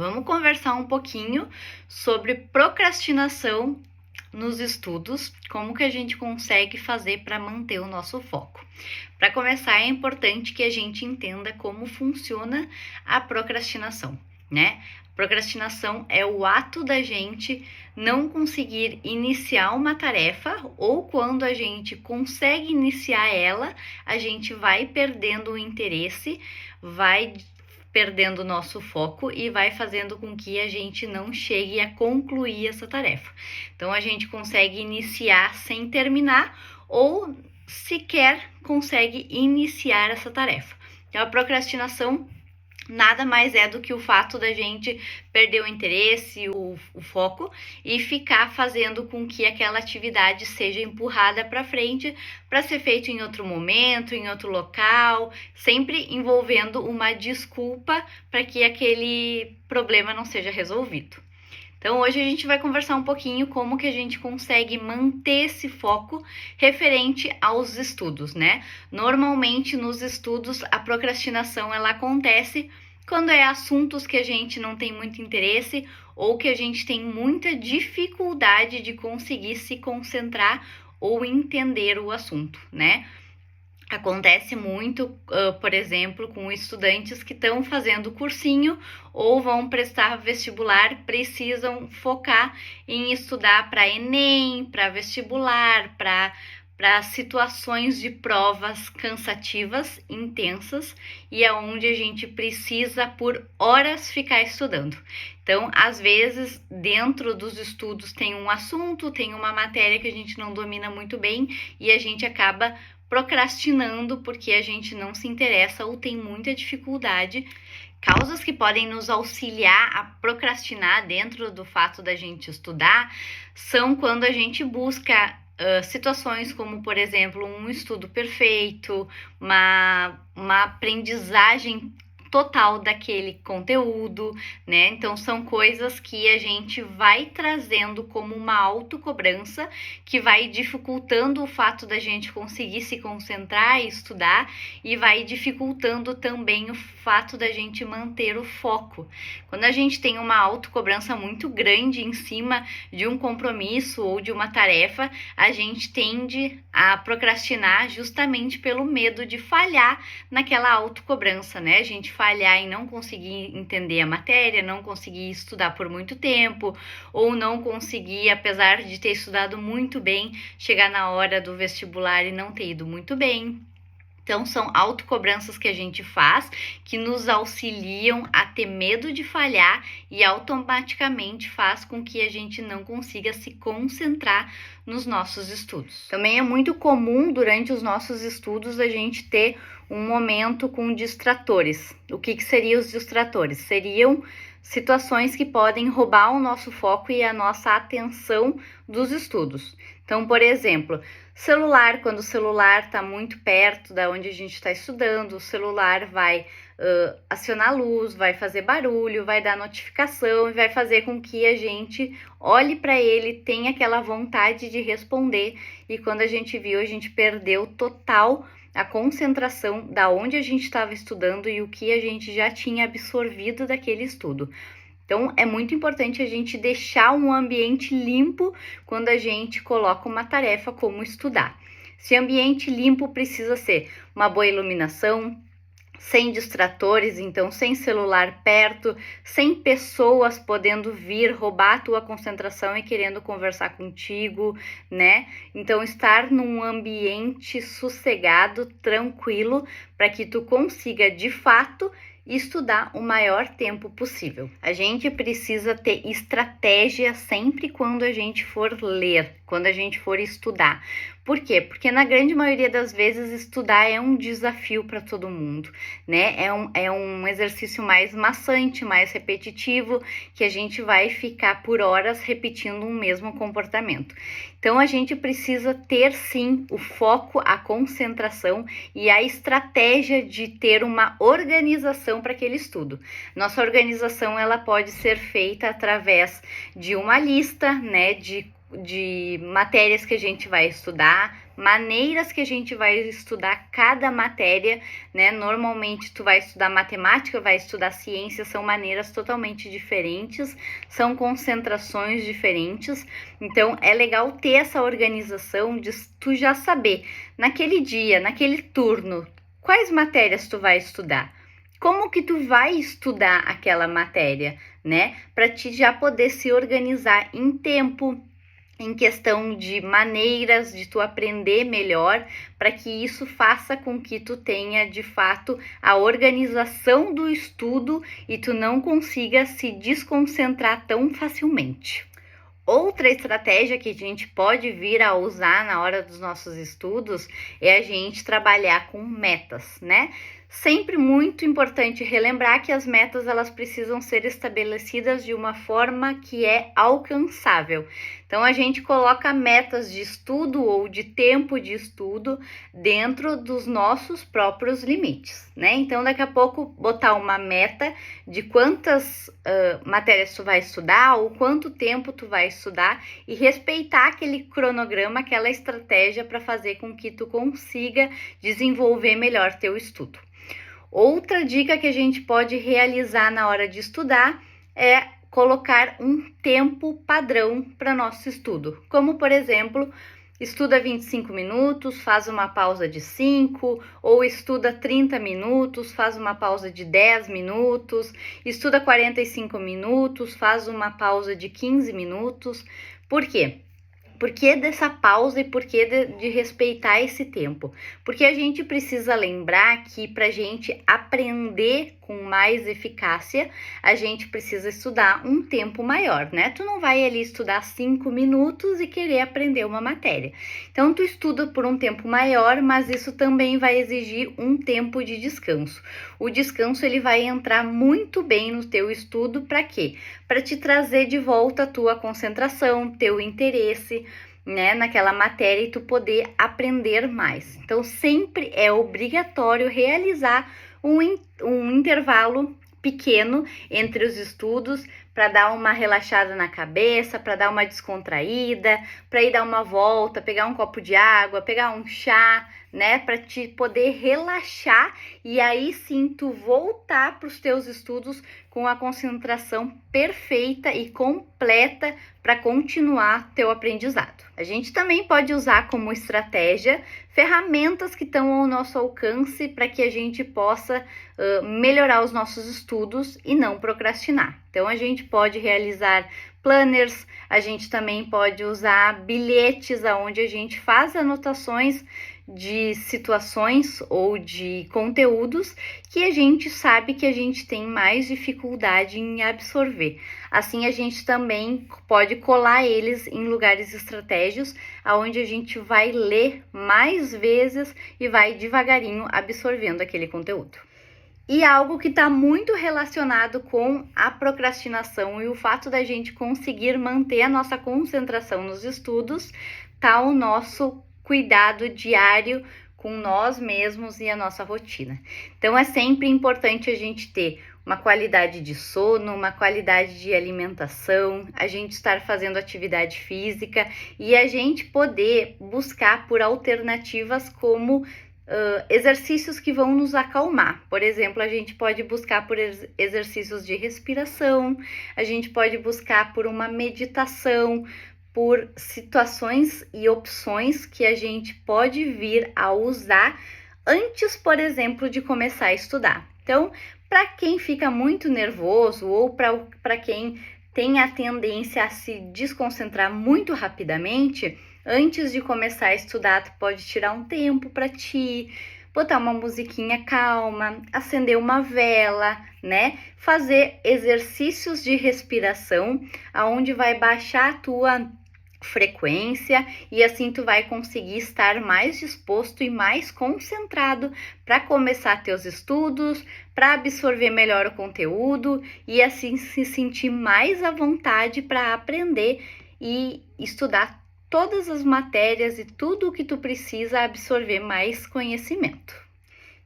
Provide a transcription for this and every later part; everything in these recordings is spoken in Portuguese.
Vamos conversar um pouquinho sobre procrastinação nos estudos, como que a gente consegue fazer para manter o nosso foco. Para começar, é importante que a gente entenda como funciona a procrastinação, né? Procrastinação é o ato da gente não conseguir iniciar uma tarefa, ou quando a gente consegue iniciar ela, a gente vai perdendo o interesse, vai perdendo o nosso foco e vai fazendo com que a gente não chegue a concluir essa tarefa. Então, a gente consegue iniciar sem terminar ou sequer consegue iniciar essa tarefa. Então, a procrastinação nada mais é do que o fato da gente perder o interesse, o foco e ficar fazendo com que aquela atividade seja empurrada para frente para ser feito em outro momento, em outro local, sempre envolvendo uma desculpa para que aquele problema não seja resolvido. Então, hoje a gente vai conversar um pouquinho como que a gente consegue manter esse foco referente aos estudos, né? Normalmente, nos estudos, a procrastinação, ela acontece quando é assuntos que a gente não tem muito interesse ou que a gente tem muita dificuldade de conseguir se concentrar ou entender o assunto, né? Acontece muito, por exemplo, com estudantes que estão fazendo cursinho ou vão prestar vestibular, precisam focar em estudar para Enem, para vestibular, para situações de provas cansativas, intensas, e é onde a gente precisa por horas ficar estudando. Então, às vezes, dentro dos estudos tem um assunto, tem uma matéria que a gente não domina muito bem e a gente acaba procrastinando porque a gente não se interessa ou tem muita dificuldade. Causas que podem nos auxiliar a procrastinar dentro do fato da gente estudar são quando a gente busca situações como, por exemplo, um estudo perfeito, uma aprendizagem total daquele conteúdo, né? Então, são coisas que a gente vai trazendo como uma autocobrança que vai dificultando o fato da gente conseguir se concentrar e estudar e vai dificultando também o fato da gente manter o foco. Quando a gente tem uma autocobrança muito grande em cima de um compromisso ou de uma tarefa, a gente tende a procrastinar justamente pelo medo de falhar naquela autocobrança, né? A gente falhar em não conseguir entender a matéria, não conseguir estudar por muito tempo, ou não conseguir, apesar de ter estudado muito bem, chegar na hora do vestibular e não ter ido muito bem. Então, são autocobranças que a gente faz, que nos auxiliam a ter medo de falhar e automaticamente faz com que a gente não consiga se concentrar nos nossos estudos. Também é muito comum, durante os nossos estudos, a gente ter um momento com distratores. O que seriam os distratores? Seriam situações que podem roubar o nosso foco e a nossa atenção dos estudos. Então, por exemplo, celular, quando o celular está muito perto da onde a gente está estudando, o celular vai acionar a luz, vai fazer barulho, vai dar notificação e vai fazer com que a gente olhe para ele, tenha aquela vontade de responder, e quando a gente viu, a gente perdeu total a concentração da onde a gente estava estudando e o que a gente já tinha absorvido daquele estudo. Então, é muito importante a gente deixar um ambiente limpo quando a gente coloca uma tarefa como estudar. Esse ambiente limpo precisa ser uma boa iluminação, sem distratores, então sem celular perto, sem pessoas podendo vir roubar a tua concentração e querendo conversar contigo, né? Então, estar num ambiente sossegado, tranquilo, para que tu consiga, de fato, estudar o maior tempo possível. A gente precisa ter estratégia sempre quando a gente for ler, quando a gente for estudar. Por quê? Porque na grande maioria das vezes estudar é um desafio para todo mundo, né? É um exercício mais maçante, mais repetitivo, que a gente vai ficar por horas repetindo um mesmo comportamento. Então, a gente precisa ter, sim, o foco, a concentração e a estratégia de ter uma organização para aquele estudo. Nossa organização, ela pode ser feita através de uma lista, né, de matérias que a gente vai estudar, maneiras que a gente vai estudar cada matéria, né? Normalmente tu vai estudar matemática, vai estudar ciência, são maneiras totalmente diferentes, são concentrações diferentes. Então é legal ter essa organização de tu já saber naquele dia, naquele turno, quais matérias tu vai estudar. Como que tu vai estudar aquela matéria, né? Para ti já poder se organizar em tempo, em questão de maneiras de tu aprender melhor, para que isso faça com que tu tenha de fato a organização do estudo e tu não consiga se desconcentrar tão facilmente. Outra estratégia que a gente pode vir a usar na hora dos nossos estudos é a gente trabalhar com metas, né? Sempre muito importante relembrar que as metas elas precisam ser estabelecidas de uma forma que é alcançável. Então a gente coloca metas de estudo ou de tempo de estudo dentro dos nossos próprios limites, né? Então daqui a pouco botar uma meta de quantas matérias tu vai estudar ou quanto tempo tu vai estudar e respeitar aquele cronograma, aquela estratégia para fazer com que tu consiga desenvolver melhor teu estudo. Outra dica que a gente pode realizar na hora de estudar é colocar um tempo padrão para nosso estudo, como por exemplo, estuda 25 minutos, faz uma pausa de 5, ou estuda 30 minutos, faz uma pausa de 10 minutos, estuda 45 minutos, faz uma pausa de 15 minutos. Por quê? Por que dessa pausa e por que de respeitar esse tempo? Porque a gente precisa lembrar que para a gente aprender com mais eficácia, a gente precisa estudar um tempo maior, né? Tu não vai ali estudar 5 minutos e querer aprender uma matéria. Então, tu estuda por um tempo maior, mas isso também vai exigir um tempo de descanso. O descanso, ele vai entrar muito bem no teu estudo, para quê? Para te trazer de volta a tua concentração, teu interesse, né, naquela matéria e tu poder aprender mais. Então, sempre é obrigatório realizar um intervalo pequeno entre os estudos para dar uma relaxada na cabeça, para dar uma descontraída, para ir dar uma volta, pegar um copo de água, pegar um chá, né, para te poder relaxar e aí sim tu voltar para os teus estudos com a concentração perfeita e completa para continuar teu aprendizado. A gente também pode usar como estratégia ferramentas que estão ao nosso alcance para que a gente possa melhorar os nossos estudos e não procrastinar. Então, a gente pode realizar planners, a gente também pode usar bilhetes onde a gente faz anotações de situações ou de conteúdos que a gente sabe que a gente tem mais dificuldade em absorver. Assim, a gente também pode colar eles em lugares estratégicos, onde a gente vai ler mais vezes e vai devagarinho absorvendo aquele conteúdo. E algo que está muito relacionado com a procrastinação e o fato da gente conseguir manter a nossa concentração nos estudos, tá o nosso cuidado diário com nós mesmos e a nossa rotina. Então, é sempre importante a gente ter uma qualidade de sono, uma qualidade de alimentação, a gente estar fazendo atividade física e a gente poder buscar por alternativas como exercícios que vão nos acalmar. Por exemplo, a gente pode buscar por exercícios de respiração, a gente pode buscar por uma meditação, por situações e opções que a gente pode vir a usar antes, por exemplo, de começar a estudar. Então, para quem fica muito nervoso ou para quem tem a tendência a se desconcentrar muito rapidamente, antes de começar a estudar, tu pode tirar um tempo para ti, botar uma musiquinha calma, acender uma vela, né? Fazer exercícios de respiração, aonde vai baixar a tua frequência e assim tu vai conseguir estar mais disposto e mais concentrado para começar teus estudos, para absorver melhor o conteúdo e assim se sentir mais à vontade para aprender e estudar todas as matérias e tudo o que tu precisa absorver mais conhecimento.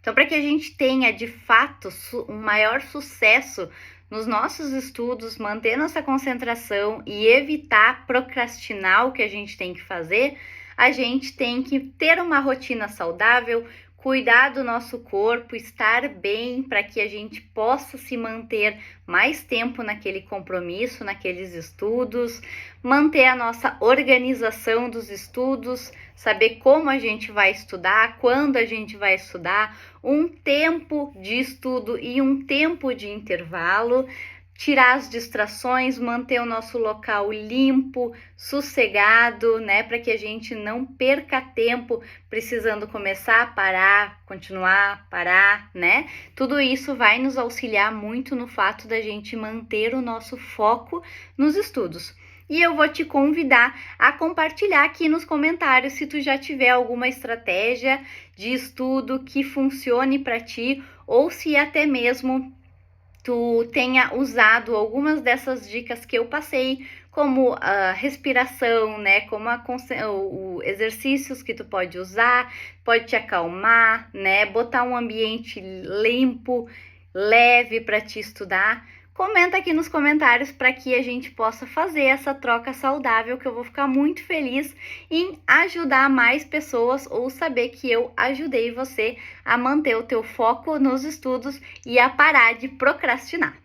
Então, para que a gente tenha de fato um maior sucesso nos nossos estudos, manter nossa concentração e evitar procrastinar o que a gente tem que fazer, a gente tem que ter uma rotina saudável, cuidar do nosso corpo, estar bem para que a gente possa se manter mais tempo naquele compromisso, naqueles estudos, manter a nossa organização dos estudos, saber como a gente vai estudar, quando a gente vai estudar, um tempo de estudo e um tempo de intervalo, tirar as distrações, manter o nosso local limpo, sossegado, né, para que a gente não perca tempo precisando começar, parar, continuar, parar, né? Tudo isso vai nos auxiliar muito no fato da gente manter o nosso foco nos estudos. E eu vou te convidar a compartilhar aqui nos comentários se tu já tiver alguma estratégia de estudo que funcione para ti ou se até mesmo tu tenha usado algumas dessas dicas que eu passei, como a respiração, né, como o exercícios que tu pode usar, pode te acalmar, né, botar um ambiente limpo, leve para te estudar. Comenta aqui nos comentários para que a gente possa fazer essa troca saudável, que eu vou ficar muito feliz em ajudar mais pessoas ou saber que eu ajudei você a manter o teu foco nos estudos e a parar de procrastinar.